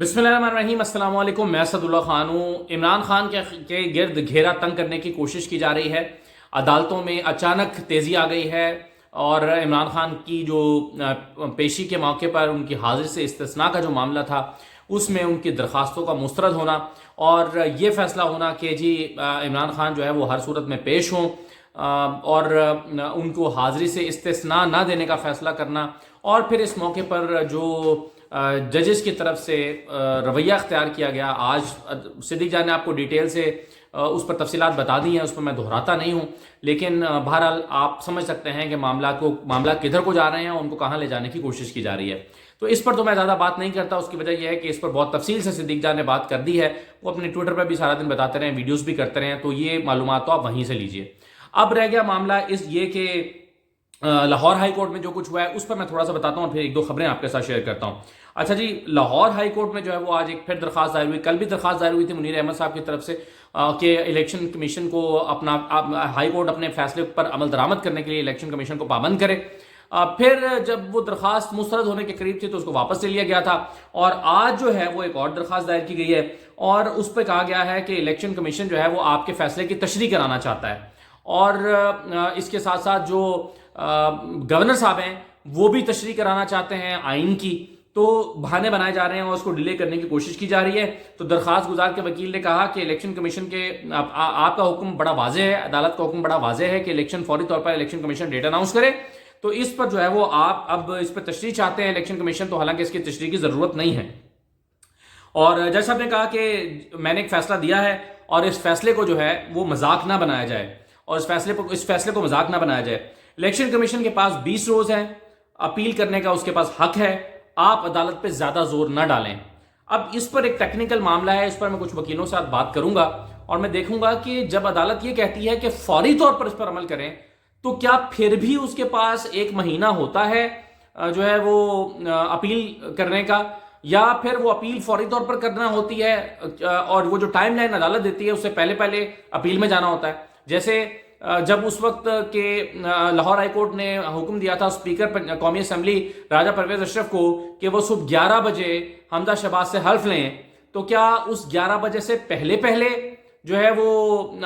बिस्मिल्लाहिर्रहमानिर्रहीम, अस्सलाम वालेकुम। मैं असदुल्ला खान हूँ। इमरान खान के गिर्द घेरा तंग करने की कोशिश की जा रही है। अदालतों में अचानक तेज़ी आ गई है और इमरान खान की जो पेशी के मौके पर उनकी हाजिर से इस्तिस्ना का जो मामला था उसमें उनकी दरख्वास्तों का मुस्तरद होना और ये फ़ैसला होना कि जी इमरान खान जो है वो हर सूरत में पेश हों और उनको हाज़िरी से इस्तिस्ना ना देने का फ़ैसला करना और फिर इस मौके पर जो जजेस की तरफ से रवैया अख्तियार किया गया। आज सिद्दीक जान ने आपको डिटेल से उस पर तफसीलात बता दी हैं, उस पर मैं दोहराता नहीं हूँ, लेकिन बहरहाल आप समझ सकते हैं कि मामला किधर को जा रहे हैं और उनको कहाँ ले जाने की कोशिश की जा रही है। तो इस पर तो मैं ज़्यादा बात नहीं करता। उसकी वजह यह है कि इस पर बहुत तफसील से सिद्दीक जान ने बात कर दी है। वो अपने ट्विटर पर भी सारा दिन बताते रहे, वीडियोज़ भी करते रहे, तो ये मालूमात तो आप वहीं से लीजिए। अब रह गया मामला ये कि लाहौर हाई कोर्ट में जो कुछ हुआ है उस पर मैं थोड़ा सा बताता हूँ और फिर एक दो खबरें आपके साथ शेयर करता हूँ। अच्छा जी, लाहौर हाई कोर्ट में जो है वो आज एक फिर दरख्वास्त दायर हुई। कल भी दरख्वास्त दायर हुई थी मुनीर अहमद साहब की तरफ से कि इलेक्शन कमीशन को हाई कोर्ट अपने फैसले पर अमल दरामद करने के लिए इलेक्शन कमीशन को पाबंद करे। फिर जब वो दरख्वास्त मुस्तरद होने के करीब थी तो उसको वापस ले लिया गया था और आज जो है वो एक और दरख्वास्त दायर की गई है और उस पर कहा गया है कि इलेक्शन कमीशन जो है वो आपके फैसले की तशरीह कराना चाहता है और इसके साथ साथ जो गवर्नर साहब हैं वो भी तशरीह कराना चाहते हैं आइन की। तो बहाने बनाए जा रहे हैं और उसको डिले करने की कोशिश की जा रही है। तो दरख्वास्त गुजार के वकील ने कहा कि इलेक्शन कमीशन के आपका हुक्म बड़ा वाज़ेह है, अदालत का हुक्म बड़ा वाज़ेह है कि इलेक्शन फौरी तौर पर इलेक्शन कमीशन डेट अनाउंस करे। तो इस पर जो है वो आप अब इस पर तशरीह चाहते हैं इलेक्शन कमीशन, तो हालांकि इसकी तशरीह की ज़रूरत नहीं है। और जज साहब ने कहा कि मैंने एक फैसला दिया है और इस फैसले को जो है वो मजाक ना बनाया जाए और इस फैसले को मजाक ना बनाया जाए। इलेक्शन कमीशन के पास 20 रोज हैं अपील करने का, उसके पास हक है, आप अदालत पे ज्यादा जोर ना डालें। अब इस पर एक टेक्निकल मामला है, इस पर मैं कुछ वकीलों से साथ बात करूंगा और मैं देखूंगा कि जब अदालत ये कहती है कि फौरी तौर पर इस पर अमल करें तो क्या फिर भी उसके पास एक महीना होता है जो है वो अपील करने का, या फिर वो अपील फौरी तौर पर करना होती है और वो जो टाइम लाइन अदालत देती है उससे पहले पहले अपील में जाना होता है। जैसे जब उस वक्त के लाहौर हाई कोर्ट ने हुक्म दिया था स्पीकर कौमी असम्बली राजा परवेज अशरफ को कि वो सुबह 11 बजे हमजा शहबाज से हल्फ लें, तो क्या उस 11 बजे से पहले पहले जो है वो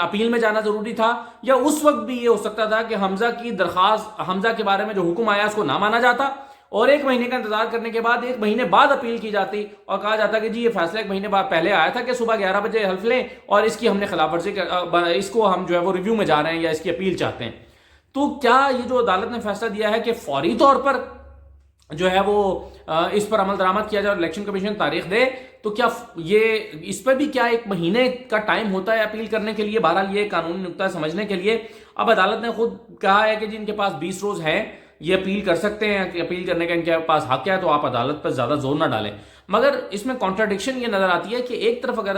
अपील में जाना जरूरी था, या उस वक्त भी ये हो सकता था कि हमजा की दरखास्त, हमजा के बारे में जो हुक्म आया उसको ना माना जाता और एक महीने का इंतजार करने के बाद एक महीने बाद अपील की जाती और कहा जाता कि जी ये फैसला एक महीने बाद पहले आया था कि सुबह 11 बजे हल्फ लें और इसकी हमने खिलाफ वर्जी इसको हम जो है वो रिव्यू में जा रहे हैं या इसकी अपील चाहते हैं। तो क्या ये जो अदालत ने फैसला दिया है कि फौरी तौर पर जो है वो इस पर अमल दरामद किया जाए और इलेक्शन कमीशन तारीख दे, तो क्या ये इस पर भी क्या एक महीने का टाइम होता है अपील करने के लिए? बहरहाल ये कानूनी नुक्ता समझने के लिए अब अदालत ने खुद कहा है कि जिनके पास 20 रोज है ये अपील कर सकते हैं कि अपील करने का इनके पास हक है, तो आप अदालत पर ज्यादा जोर ना डालें। मगर इसमें कॉन्ट्राडिक्शन ये नजर आती है कि एक तरफ अगर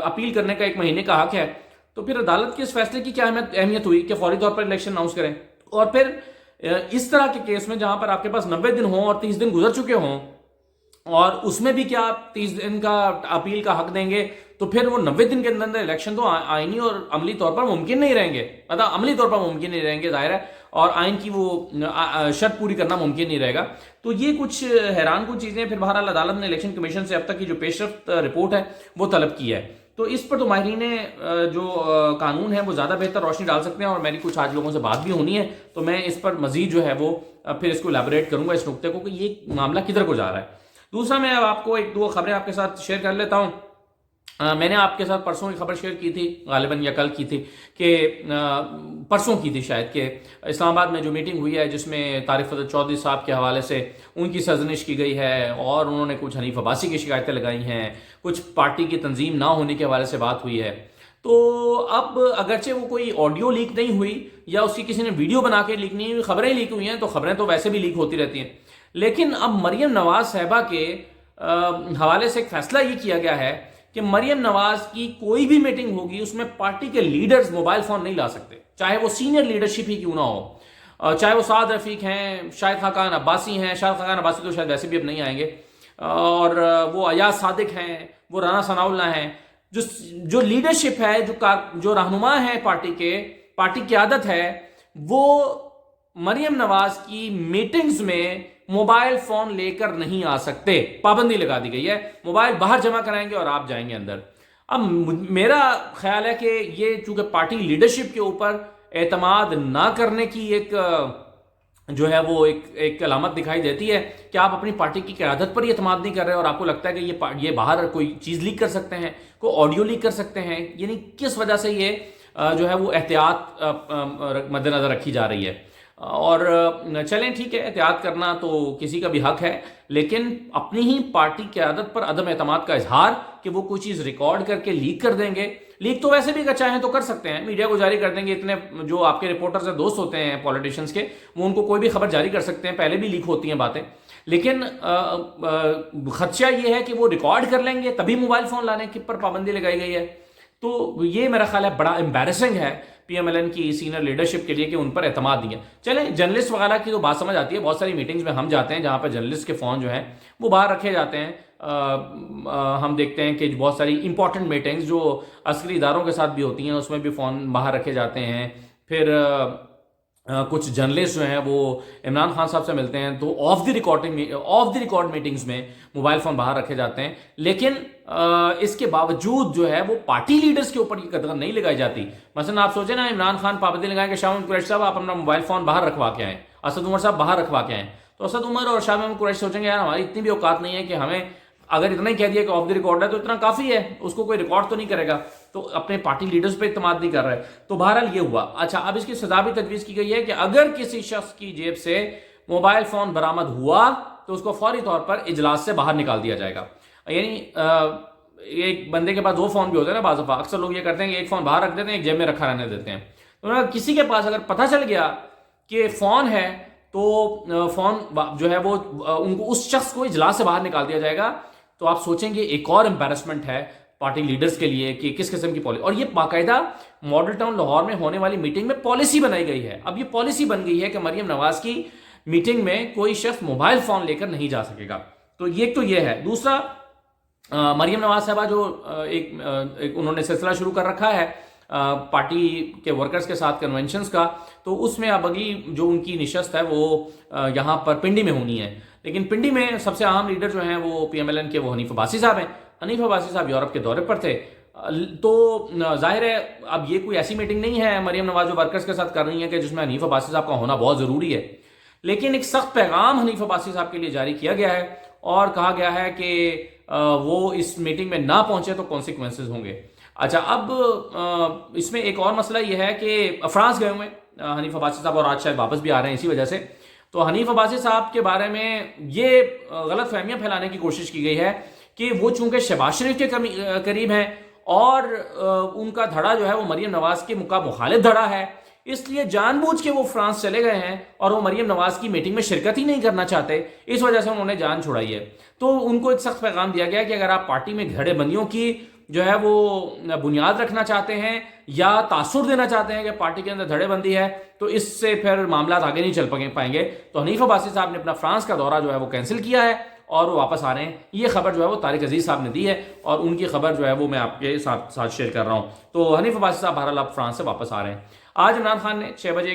अपील करने का एक महीने का हक है तो फिर अदालत के इस फैसले की क्या अहमियत हुई कि फौरी तौर पर इलेक्शन अनाउंस करें, और फिर इस तरह के केस में जहां पर आपके पास 90 दिन हो और 30 दिन गुजर चुके हों और उसमें भी क्या आप 30 दिन का अपील का हक देंगे, तो फिर वो 90 दिन के अंदर इलेक्शन तो आईनी और अमली तौर पर मुमकिन नहीं रहेंगे, मतलब अमली तौर पर मुमकिन नहीं रहेंगे जाहिर है, और आइन की वो शर्त पूरी करना मुमकिन नहीं रहेगा। तो ये कुछ हैरान कुछ चीजें। फिर बहरहाल अदालत ने इलेक्शन कमीशन से अब तक की जो पेशरफ्त रिपोर्ट है वो तलब की है। तो इस पर तो माहिरीन जो कानून है वो ज्यादा बेहतर रोशनी डाल सकते हैं और मेरी कुछ आज लोगों से बात भी होनी है, तो मैं इस पर मजीद जो है वो फिर इसको इलैबोरेट करूंगा इस नुक्ते को कि ये मामला किधर को जा रहा है। दूसरा, मैं अब आपको एक दो खबरें आपके साथ शेयर कर लेता हूँ। मैंने आपके साथ परसों की खबर शेयर की थी, गालिबन या कल की थी, कि परसों की थी शायद, कि इस्लामाबाद में जो मीटिंग हुई है जिसमें तारिक फजल चौधरी साहब के हवाले से उनकी सरजनिश की गई है और उन्होंने कुछ हनीफ अब्बासी की शिकायतें लगाई हैं, कुछ पार्टी की तंजीम ना होने के हवाले से बात हुई है। तो अब अगरचे वो कोई ऑडियो लीक नहीं हुई या उसकी किसी ने वीडियो बना के लीक नहीं हुई, खबरें लीक हुई हैं, तो खबरें तो वैसे भी लीक होती रहती हैं, लेकिन अब मरियम नवाज साहिबा के हवाले से एक फैसला ये किया गया है कि मरियम नवाज की कोई भी मीटिंग होगी उसमें पार्टी के लीडर्स मोबाइल फोन नहीं ला सकते, चाहे वो सीनियर लीडरशिप ही क्यों ना हो, चाहे वो साद रफीक हैं, शाहिद खाकान अब्बासी हैं, शाहिद खाकान अब्बासी तो शायद वैसे भी अब नहीं आएंगे, और वो अयाज सादिक हैं, वो राना सनाउल्लाह हैं, जो लीडरशिप है, जो रहनुमा है पार्टी के, पार्टी की आदत है वो मरियम नवाज की मीटिंग्स में موبائل فون لے کر نہیں آ سکتے، پابندی لگا دی گئی ہے، موبائل باہر جمع کرائیں گے اور آپ جائیں گے اندر۔ اب میرا خیال ہے کہ یہ چونکہ پارٹی لیڈرشپ کے اوپر اعتماد نہ کرنے کی ایک جو ہے وہ ایک علامت دکھائی دیتی ہے کہ آپ اپنی پارٹی کی قیادت پر ہی اعتماد نہیں کر رہے اور آپ کو لگتا ہے کہ یہ باہر کوئی چیز لیک کر سکتے ہیں، کوئی آڈیو لیک کر سکتے ہیں، یعنی کس وجہ سے یہ جو ہے وہ احتیاط مد نظر رکھی جا رہی ہے۔ اور چلیں ٹھیک ہے، احتیاط کرنا تو کسی کا بھی حق ہے، لیکن اپنی ہی پارٹی قیادت پر عدم اعتماد کا اظہار کہ وہ کوئی چیز ریکارڈ کر کے لیک کر دیں گے، لیک تو ویسے بھی اگر چاہیں تو کر سکتے ہیں، میڈیا کو جاری کر دیں گے، اتنے جو آپ کے رپورٹرز ہیں دوست ہوتے ہیں پولیٹیشنز کے، وہ ان کو کوئی بھی خبر جاری کر سکتے ہیں، پہلے بھی لیک ہوتی ہیں باتیں، لیکن خدشہ یہ ہے کہ وہ ریکارڈ کر لیں گے تبھی موبائل فون لانے کی پر پابندی لگائی گئی ہے۔ تو یہ میرا خیال ہے بڑا امبیرسنگ ہے پی ایم ایل این کی سینئر لیڈرشپ کے لیے کہ ان پر اعتماد نہیں ہے۔ چلیں جرنلسٹ وغیرہ کی تو بات سمجھ آتی ہے، بہت ساری میٹنگز میں ہم جاتے ہیں جہاں پر جرنلسٹ کے فون جو ہیں وہ باہر رکھے جاتے ہیں، ہم دیکھتے ہیں کہ بہت ساری امپورٹنٹ میٹنگز جو عسکری اداروں کے ساتھ بھی ہوتی ہیں اس میں بھی فون باہر رکھے جاتے ہیں، پھر کچھ جرنلسٹ جو ہیں وہ عمران خان صاحب سے ملتے ہیں تو آف دی ریکارڈ میٹنگز میں موبائل فون باہر رکھے جاتے ہیں، لیکن اس کے باوجود جو ہے وہ پارٹی لیڈرز کے اوپر یہ قدغن نہیں لگائی جاتی۔ مثلا آپ سوچیں نا، عمران خان پابندی لگائیں کہ شاہ محمود قریشی صاحب آپ اپنا موبائل فون باہر رکھوا کے آئیں، اسد عمر صاحب باہر رکھوا کے آئیں، تو اسد عمر اور شاہ محمود قریشی سوچیں گے یار ہماری اتنی بھی اوقات نہیں ہے کہ ہمیں اگر اتنا ہی کہہ دیا کہ آف دی ریکارڈ ہے تو اتنا کافی ہے، اس کو کوئی ریکارڈ تو نہیں کرے گا، تو اپنے پارٹی لیڈرز پہ اعتماد نہیں کر رہے۔ تو بہرحال یہ ہوا۔ اچھا، اب اس کی سزا بھی تجویز کی گئی ہے کہ اگر کسی شخص کی جیب سے موبائل فون برآمد ہوا تو اس کو فوری طور پر اجلاس سے باہر نکال دیا جائے گا۔ یعنی ایک بندے کے پاس دو فون بھی ہوتے ہیں نا، بعض دفعہ اکثر لوگ یہ کرتے ہیں کہ ایک فون باہر رکھ دیتے ہیں، ایک جیب میں رکھا رہنے دیتے ہیں، تو کسی کے پاس اگر پتہ چل گیا کہ فون ہے تو فون جو ہے وہ ان کو اس شخص کو اجلاس سے باہر نکال دیا جائے گا۔ تو آپ سوچیں گے ایک اور امبیرسمنٹ ہے پارٹی لیڈرز کے لیے کہ کس قسم کی پالیسی، اور یہ باقاعدہ ماڈل ٹاؤن لاہور میں ہونے والی میٹنگ میں پالیسی بنائی گئی ہے۔ اب یہ پالیسی بن گئی ہے کہ مریم نواز کی میٹنگ میں کوئی شخص موبائل فون لے کر نہیں جا سکے گا۔ تو یہ ہے۔ دوسرا، مریم نواز صاحبہ جو ایک انہوں نے سلسلہ شروع کر رکھا ہے پارٹی کے ورکرز کے ساتھ کنونشنز کا، تو اس میں اب اگلی جو ان کی نشست ہے وہ یہاں پر پنڈی میں ہونی ہے، لیکن پنڈی میں سب سے اہم لیڈر جو ہیں وہ پی ایم ایل این کے وہ حنیف عباسی صاحب ہیں۔ حنیف عباسی صاحب یورپ کے دورے پر تھے، تو ظاہر ہے اب یہ کوئی ایسی میٹنگ نہیں ہے مریم نواز جو ورکرز کے ساتھ کر رہی ہیں کہ جس میں حنیف عباسی صاحب کا ہونا بہت ضروری ہے، لیکن ایک سخت پیغام حنیف عباسی صاحب کے لیے جاری کیا گیا ہے اور کہا گیا ہے کہ وہ اس میٹنگ میں نہ پہنچے تو کانسیکوینسز ہوں گے۔ اچھا، اب اس میں ایک اور مسئلہ یہ ہے کہ فرانس گئے ہوئے حنیف عباسی صاحب اور آج شاید واپس بھی آ رہے ہیں اسی وجہ سے، تو حنیف عباسی صاحب کے بارے میں یہ غلط فہمیاں پھیلانے کی کوشش کی گئی ہے کہ وہ چونکہ شہباز شریف کے قریب ہیں اور ان کا دھڑا جو ہے وہ مریم نواز کے مخالف دھڑا ہے، اس لیے جان بوجھ کے وہ فرانس چلے گئے ہیں اور وہ مریم نواز کی میٹنگ میں شرکت ہی نہیں کرنا چاہتے، اس وجہ سے انہوں نے جان چھڑائی ہے۔ تو ان کو ایک سخت پیغام دیا گیا کہ اگر آپ پارٹی میں دھڑے بندیوں کی جو ہے وہ بنیاد رکھنا چاہتے ہیں یا تاثر دینا چاہتے ہیں کہ پارٹی کے اندر دھڑے بندی ہے تو اس سے پھر معاملات آگے نہیں چل پائیں گے۔ تو حنیف عباسی صاحب نے اپنا فرانس کا دورہ جو ہے وہ کینسل کیا ہے اور وہ واپس آ رہے ہیں۔ یہ خبر جو ہے وہ طارق عزیز صاحب نے دی ہے اور ان کی خبر جو ہے وہ میں آپ کے ساتھ شیئر کر رہا ہوں۔ تو حنیف عباسی صاحب بہرحال اب فرانس سے واپس آ رہے ہیں۔ آج عمران خان نے 6 بجے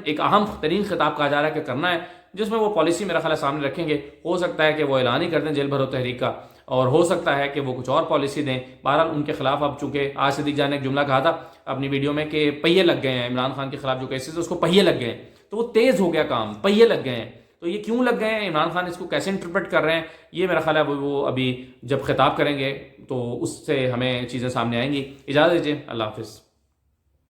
ایک اہم ترین خطاب کہا جا رہا ہے کہ کرنا ہے، جس میں وہ پالیسی میرا خیال سامنے رکھیں گے۔ ہو سکتا ہے کہ وہ اعلان ہی کر دیں جیل بھرو تحریک کا، اور ہو سکتا ہے کہ وہ کچھ اور پالیسی دیں۔ بہرحال ان کے خلاف اب چونکہ آج صدیق جان نے ایک جملہ کہا تھا اپنی ویڈیو میں کہ پہیے لگ گئے ہیں، عمران خان کے خلاف جو کیسز اس کو پہیے لگ گئے ہیں، تو وہ تیز ہو گیا کام، پہیے لگ گئے ہیں۔ تو یہ کیوں لگ گئے ہیں، عمران خان اس کو کیسے انٹرپریٹ کر رہے ہیں، یہ میرا خیال ہے وہ ابھی جب خطاب کریں گے تو اس سے ہمیں چیزیں سامنے آئیں گی۔ اجازت دیجیے، اللہ حافظ۔